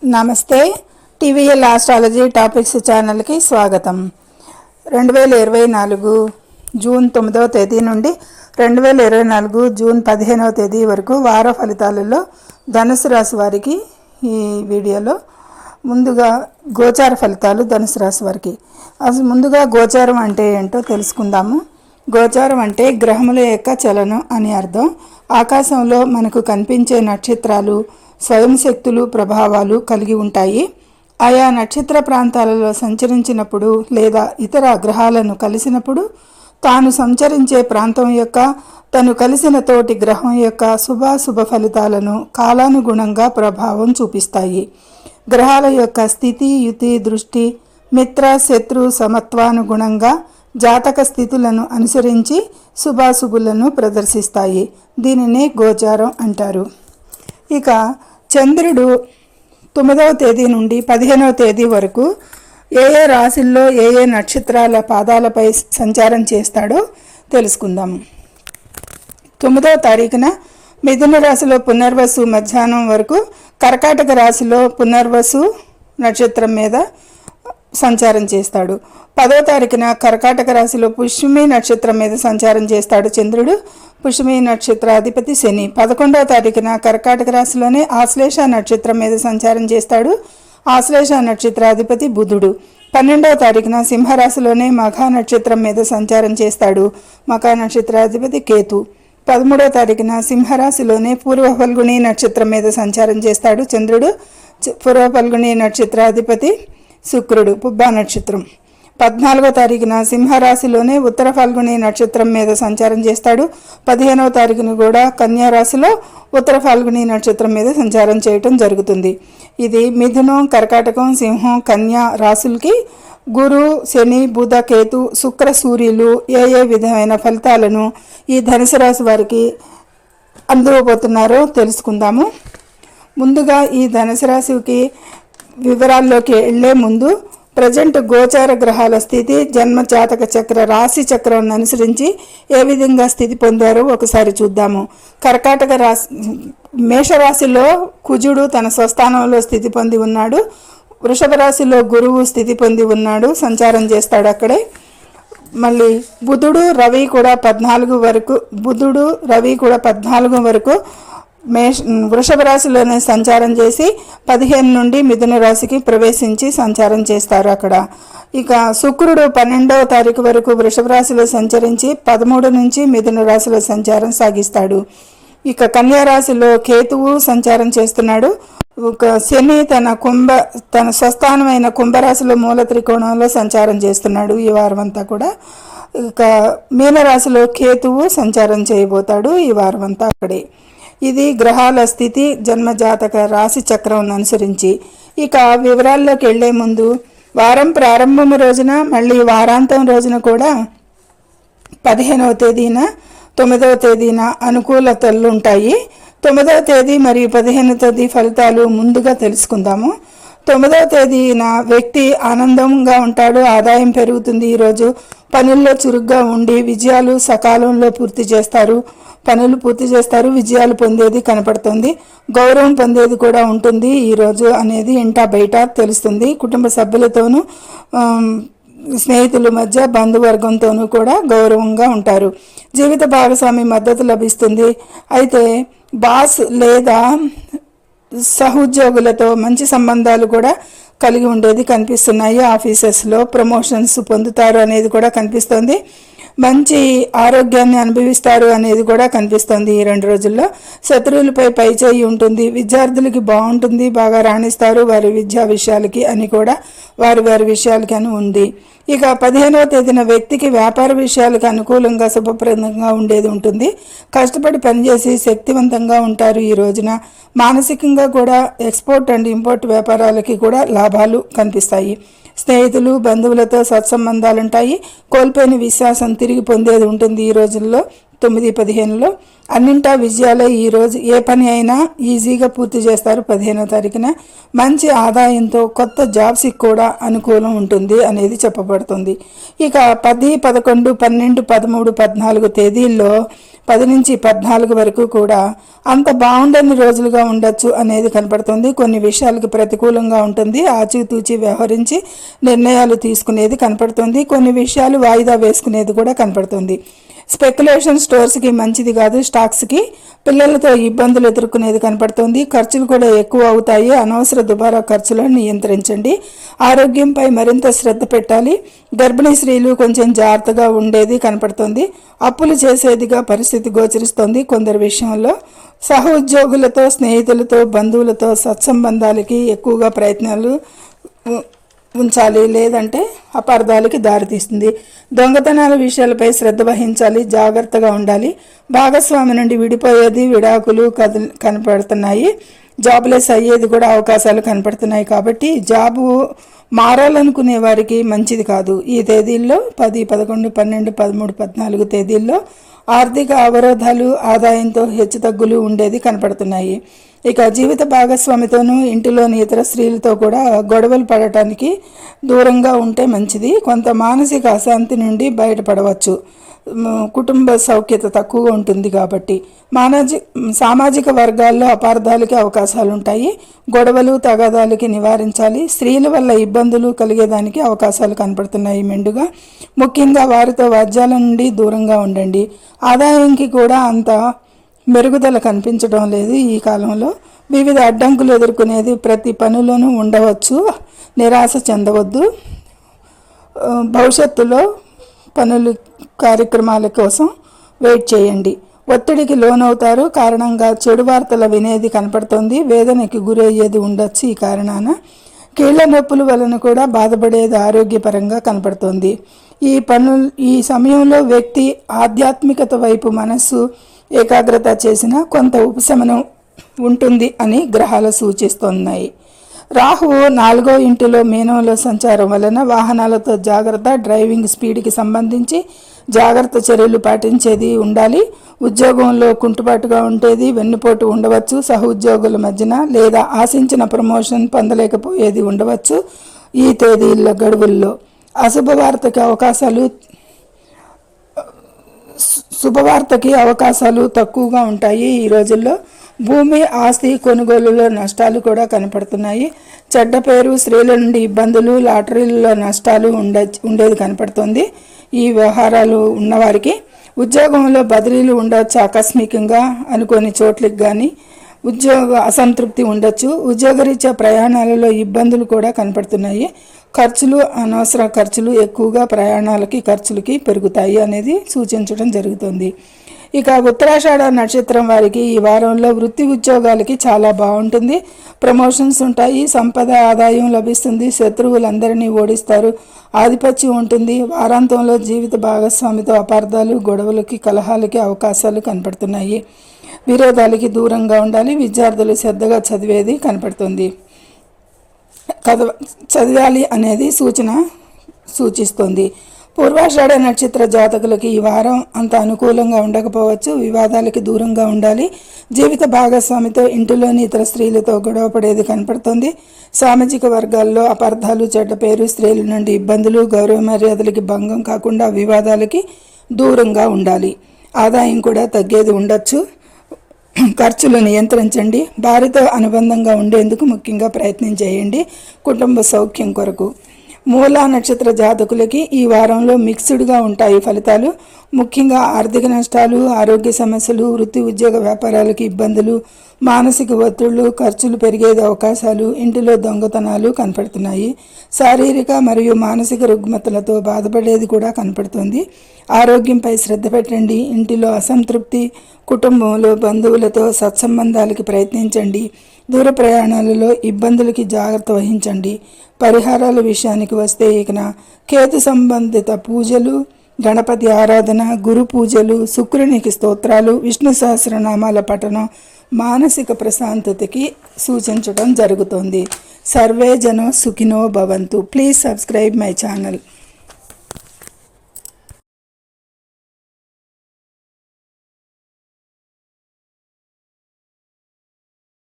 నమస్తే. TVL astrology topics ఛానల్కి స్వాగతం. 2024 జూన్ 9వ తేదీ నుండి 2024 జూన్ 15వ తేదీ వరకు వార ఫలితాలలో ధనుసు రాశి వారికి ఈ వీడియోలో ముందుగా గోచార ఫలితాలు ధనుసు రాశి వారికి. అసలు ముందుగా గోచారం అంటే ఏంటో తెలుసుకుందాము. గోచారం అంటే గ్రహముల యొక్క చలనం అని అర్థం. ఆకాశంలో మనకు కనిపించే నక్షత్రాలు స్వయం శక్తులు ప్రభావాలు కలిగి ఉంటాయి. ఆయా నక్షత్ర ప్రాంతాలలో సంచరించినప్పుడు లేదా ఇతర గ్రహాలను కలిసినప్పుడు తాను సంచరించే ప్రాంతం యొక్క తను కలిసిన తోటి గ్రహం యొక్క శుభాశుభ ఫలితాలను కాలానుగుణంగా ప్రభావం చూపిస్తాయి. గ్రహాల యొక్క స్థితి యుతి దృష్టి మిత్ర శత్రు సమత్వానుగుణంగా జాతక స్థితులను అనుసరించి శుభాశుభులను ప్రదర్శిస్తాయి. దీనినే గోచారం అంటారు. ఇక చంద్రుడు 9వ తేదీ నుండి 15వ తేదీ వరకు ఏ ఏ రాశుల్లో ఏ ఏ నక్షత్రాల పాదాలపై సంచారం చేస్తాడో తెలుసుకుందాము. 9వ తారీఖున మిథున రాశిలో పునర్వసు మధ్యాహ్నం వరకు, కర్కాటక రాశిలో పునర్వసు నక్షత్రం మీద సంచారం చేస్తాడు. 10వ తారీఖున కర్కాటక రాశిలో పుష్యమి నక్షత్రం మీద సంచారం చేస్తాడు చంద్రుడు. పుష్యమి నక్షత్రాధిపతి శని. 11వ తారీఖున కర్కాటక రాశిలోనే ఆశ్లేష నక్షత్రం మీద సంచారం చేస్తాడు. ఆశ్లేష నక్షత్రాధిపతి బుధుడు. 12వ తారీఖున సింహరాశిలోనే మఖా నక్షత్రం మీద సంచారం చేస్తాడు. మఖా నక్షత్రాధిపతి కేతు. 13వ తారీఖున సింహరాశిలోనే పూర్వ ఫల్గుణి నక్షత్రం మీద సంచారం చేస్తాడు చంద్రుడు. పూర్వ ఫల్గుణి నక్షత్రాధిపతి శుక్రుడు. పుబ్బా నక్షత్రం. 14వ తారీఖున సింహరాశిలోనే ఉత్తర ఫల్గుణి నక్షత్రం మీద సంచారం చేస్తాడు. 15వ తారీఖున కూడా కన్యా రాశిలో ఉత్తర ఫల్గుణి నక్షత్రం మీద సంచారం చేయటం జరుగుతుంది. ఇది మిథునం, కర్కాటకం, సింహం, కన్యా రాశులకి గురు, శని, బుధ, కేతు, శుక్ర, సూర్యులు ఏ ఏ విధమైన ఫలితాలను ఈ ధనుసు రాశి వారికి అందుకోబోతున్నారో తెలుసుకుందాము. ముందుగా ఈ ధనుసు రాశికి వివరాల్లోకి వెళ్లే ముందు ప్రజెంట్ గోచార గ్రహాల స్థితి జన్మ జాతక చక్ర రాశి చక్రం అనుసరించి ఏ విధంగా స్థితి పొందారో ఒకసారి చూద్దాము. కర్కాటక రాశి మేషరాశిలో కుజుడు తన స్వస్థానంలో స్థితి పొంది ఉన్నాడు. వృషభ రాశిలో గురువు స్థితి పొంది ఉన్నాడు, సంచారం చేస్తాడు అక్కడే. మళ్ళీ బుధుడు రవి కూడా 14 వరకు వృషభ రాశిలోనే సంచారం చేసి 15 నుండి మిథున రాశికి ప్రవేశించి సంచారం చేస్తారు అక్కడ. ఇక శుక్రుడు 12వ తారీఖు వరకు వృషభ రాశిలో సంచరించి 13 నుంచి మిథున రాశిలో సంచారం సాగిస్తాడు. ఇక కన్యా రాశిలో కేతువు సంచారం చేస్తున్నాడు. ఒక శని తన స్వస్థానమైన కుంభరాశిలో మూల త్రికోణంలో సంచారం చేస్తున్నాడు ఈ వారం అంతా కూడా. ఇక మీనరాశిలో కేతువు సంచారం చేయబోతాడు ఈ వారం అంతా అక్కడే. ఇది గ్రహాల స్థితి జన్మ జాతక రాశి చక్రం అనుసరించి. ఇక వివరాల్లోకి వెళ్లే ముందు వారం ప్రారంభం రోజున మళ్ళీ వారాంతం రోజున కూడా 15వ తేదీన 9వ తేదీన అనుకూలతలు ఉంటాయి. 9వ తేదీ మరియు 15వ తేదీ ఫలితాలు ముందుగా తెలుసుకుందాము. 9వ తేదీన వ్యక్తి ఆనందంగా ఉంటాడు, ఆదాయం పెరుగుతుంది. ఈరోజు పనుల్లో చురుగ్గా ఉండి విజయాలు సకాలంలో పనులు పూర్తి చేస్తారు, విజయాలు పొందేది కనపడుతుంది. గౌరవం పొందేది కూడా ఉంటుంది ఈరోజు అనేది ఇంటా బయట తెలుస్తుంది. కుటుంబ సభ్యులతోనూ స్నేహితుల మధ్య బంధువర్గంతోనూ కూడా గౌరవంగా ఉంటారు. జీవిత భాగస్వామి మద్దతు లభిస్తుంది. అయితే బాస్ లేదా సహోద్యోగులతో మంచి సంబంధాలు కూడా కలిగి ఉండేది కనిపిస్తున్నాయి. ఆఫీసెస్లో ప్రమోషన్స్ పొందుతారు అనేది కూడా కనిపిస్తుంది. మంచి ఆరోగ్యాన్ని అనుభవిస్తారు అనేది కూడా కనిపిస్తుంది. ఈ 2 రోజుల్లో శత్రువులపై పైచేయి ఉంటుంది. విద్యార్థులకి బాగుంటుంది, బాగా రాణిస్తారు వారి విద్యా విషయాలకి అని కూడా వారి విషయాలకి అని ఉంది. ఇక 15వ తేదీన వ్యక్తికి వ్యాపార విషయాలకు అనుకూలంగా శుభప్రదంగా ఉండేది ఉంటుంది. కష్టపడి పనిచేసి శక్తివంతంగా ఉంటారు ఈ రోజున. మానసికంగా కూడా ఎక్స్పోర్ట్ అండ్ ఇంపోర్ట్ వ్యాపారాలకి కూడా లాభాలు కనిపిస్తాయి. స్నేహితులు బంధువులతో సత్సంబంధాలుంటాయి. కోల్పోయిన విశ్వాసం తిరిగి పొందేది ఉంటుంది ఈ రోజుల్లో. 9-15లో అన్నింటా విజయాలే. ఈరోజు ఏ పని అయినా ఈజీగా పూర్తి చేస్తారు. 15వ తారీఖున మంచి ఆదాయంతో కొత్త జాబ్స్కి కూడా అనుకూలం ఉంటుంది అనేది చెప్పబడుతుంది. ఇక 10, 11, 12, 13, 14 తేదీల్లో 10 నుంచి 14 వరకు కూడా అంత బాగుండని రోజులుగా ఉండొచ్చు అనేది కనపడుతుంది. కొన్ని విషయాలకు ప్రతికూలంగా ఉంటుంది. ఆచితూచి వ్యవహరించి నిర్ణయాలు తీసుకునేది కనపడుతుంది. కొన్ని విషయాలు వాయిదా వేసుకునేది కూడా కనపడుతుంది. స్పెక్యులేషన్ స్టోర్స్కి మంచిది కాదు. స్టాక్స్కి పిల్లలతో ఇబ్బందులు ఎదుర్కొనేది కనపడుతుంది. ఖర్చులు కూడా ఎక్కువ అవుతాయి. అనవసర దుబారా ఖర్చులను నియంత్రించండి. ఆరోగ్యంపై మరింత శ్రద్ధ పెట్టాలి. గర్భిణీ స్త్రీలు కొంచెం జాగ్రత్తగా ఉండేది కనపడుతుంది. అప్పులు చేసేదిగా పరిస్థితి గోచరిస్తోంది. కొందరి విషయంలో సహోద్యోగులతో, స్నేహితులతో, బంధువులతో సత్సంబంధాలకి ఎక్కువగా ప్రయత్నాలు ఉంచాలి, లేదంటే అపార్థాలకి దారితీస్తుంది. దొంగతనాల విషయాలపై శ్రద్ధ వహించాలి, జాగ్రత్తగా ఉండాలి. భాగస్వామి నుండి విడిపోయేది, విడాకులు కనపడుతున్నాయి. జాబ్లెస్ అయ్యేది కూడా అవకాశాలు కనపడుతున్నాయి. కాబట్టి జాబు మారాలనుకునే వారికి మంచిది కాదు. ఈ తేదీల్లో 10, 11, 12, 13, 14 తేదీల్లో ఆర్థిక అవరోధాలు, ఆదాయంతో హెచ్చుతగ్గులు ఉండేది కనపడుతున్నాయి. ఇక జీవిత భాగస్వామితోనూ ఇంటిలోని ఇతర స్త్రీలతో కూడా గొడవలు పడటానికి దూరంగా ఉంటే మంచిది. కొంత మానసిక అశాంతి నుండి బయటపడవచ్చు. కుటుంబ సౌఖ్యత తక్కువగా ఉంటుంది కాబట్టి సామాజిక వర్గాల్లో అపార్థాలకి అవకాశాలు ఉంటాయి. గొడవలు, తగాదాలకి నివారించాలి. స్త్రీల వల్ల ఇబ్బందులు కలిగేదానికి అవకాశాలు కనపడుతున్నాయి మెండుగా. ముఖ్యంగా వారితో వాద్యాల నుండి దూరంగా ఉండండి. ఆదాయంకి కూడా అంత మెరుగుదల కనిపించడం లేదు ఈ కాలంలో. వివిధ అడ్డంకులు ఎదుర్కొనేది ప్రతి పనిలోనూ ఉండవచ్చు. నిరాశ చెందవద్దు. భవిష్యత్తులో పనులు, కార్యక్రమాల కోసం వెయిట్ చేయండి. ఒత్తిడికి లోనవుతారు. కారణంగా చెడు వార్తల వినేది కనపడుతుంది. వేదనకి గురయ్యేది ఉండొచ్చు. ఈ కారణాన కీళ్ల నొప్పుల వలన కూడా బాధపడేది ఆరోగ్యపరంగా కనపడుతుంది. ఈ సమయంలో వ్యక్తి ఆధ్యాత్మికత వైపు మనస్సు ఏకాగ్రత చేసిన కొంత ఉపశమనం ఉంటుంది అని గ్రహాలు సూచిస్తున్నాయి. రాహువు 4వ ఇంటిలో మీనంలో సంచారం వలన వాహనాలతో జాగ్రత్త, డ్రైవింగ్ స్పీడ్కి సంబంధించి జాగ్రత్త చర్యలు పాటించేది ఉండాలి. ఉద్యోగంలో కుంటుబాటుగా ఉండేది, వెన్నుపోటు ఉండవచ్చు. సహోద్యోగుల మధ్యన లేదా ఆశించిన ప్రమోషన్ పొందలేకపోయేది ఉండవచ్చు. ఈ తేదీల గడువుల్లో శుభవార్తకి అవకాశాలు తక్కువగా ఉంటాయి. ఈ రోజుల్లో భూమి, ఆస్తి కొనుగోలులో నష్టాలు కూడా కనపడుతున్నాయి. చెడ్డ పేరు, స్త్రీల నుండి ఇబ్బందులు, లాటరీలలో నష్టాలు ఉండేది కనపడుతుంది. ఈ వ్యవహారాలు ఉన్నవారికి ఉద్యోగంలో బదిలీలు ఉండవచ్చు. ఆకస్మికంగా అనుకోని చోట్లకి కానీ ఉద్యోగ అసంతృప్తి ఉండొచ్చు. ఉద్యోగరీత్యా ప్రయాణాలలో ఇబ్బందులు కూడా కనపడుతున్నాయి. ఖర్చులు, అనవసర ఖర్చులు ఎక్కువగా ప్రయాణాలకి, ఖర్చులకి పెరుగుతాయి అనేది సూచించడం జరుగుతుంది. ఇక ఉత్తరాషాఢ నక్షత్రం వారికి ఈ వారంలో వృత్తి ఉద్యోగాలకి చాలా బాగుంటుంది. ప్రమోషన్స్ ఉంటాయి. సంపద, ఆదాయం లభిస్తుంది. శత్రువులందరినీ ఓడిస్తారు. ఆధిపత్యం ఉంటుంది. వారాంతంలో జీవిత భాగస్వామితో అపార్థాలు, గొడవలకి, కలహాలకి అవకాశాలు కనపడుతున్నాయి. విరోధాలకి దూరంగా ఉండాలి. విద్యార్థులు శ్రద్ధగా చదివేది కనపడుతుంది. చదవాలి అనేది సూచిస్తుంది. పూర్వాషాఢ నక్షత్ర జాతకులకి ఈ వారం అంత అనుకూలంగా ఉండకపోవచ్చు. వివాదాలకి దూరంగా ఉండాలి. జీవిత భాగస్వామితో, ఇంటిలోని ఇతర స్త్రీలతో గొడవ పడేది కనపడుతుంది. సామాజిక వర్గాల్లో అపార్థాలు, చెడ్డ పేరు, స్త్రీల నుండి ఇబ్బందులు, గౌరవ మర్యాదలకి భంగం కాకుండా వివాదాలకి దూరంగా ఉండాలి. ఆదాయం కూడా తగ్గేది ఉండొచ్చు. ఖర్చులు నియంత్రించండి. భార్యతో అనుబంధంగా ఉండేందుకు ముఖ్యంగా ప్రయత్నం చేయండి కుటుంబ సౌఖ్యం కొరకు. మూలా నక్షత్ర జాతకులకి ఈ వారంలో మిక్స్డ్గా ఉంటాయి ఫలితాలు. ముఖ్యంగా ఆర్థిక నష్టాలు, ఆరోగ్య సమస్యలు, వృత్తి ఉద్యోగ వ్యాపారాలకి ఇబ్బందులు, మానసిక ఒత్తిళ్లు, ఖర్చులు పెరిగేది అవకాశాలు, ఇంటిలో దొంగతనాలు కనపడుతున్నాయి. శారీరక మరియు మానసిక రుగ్మతలతో బాధపడేది కూడా కనపడుతుంది. ఆరోగ్యంపై శ్రద్ధ పెట్టండి. ఇంటిలో అసంతృప్తి, కుటుంబంలో బంధువులతో సత్సంబంధాలకి ప్రయత్నించండి. దూర ప్రయాణాలలో ఇబ్బందులకి జాగ్రత్త వహించండి. పరిహారాల విషయానికి వస్తే ఇకన కేతు సంబంధిత పూజలు, గణపతి ఆరాధన, గురు పూజలు, శుక్రునికి స్తోత్రాలు, విష్ణు సహస్రనామాల పఠనం మానసిక ప్రశాంతతకి సూచించడం జరుగుతుంది. సర్వే జనో సుఖినో భవంతు. Please subscribe my channel.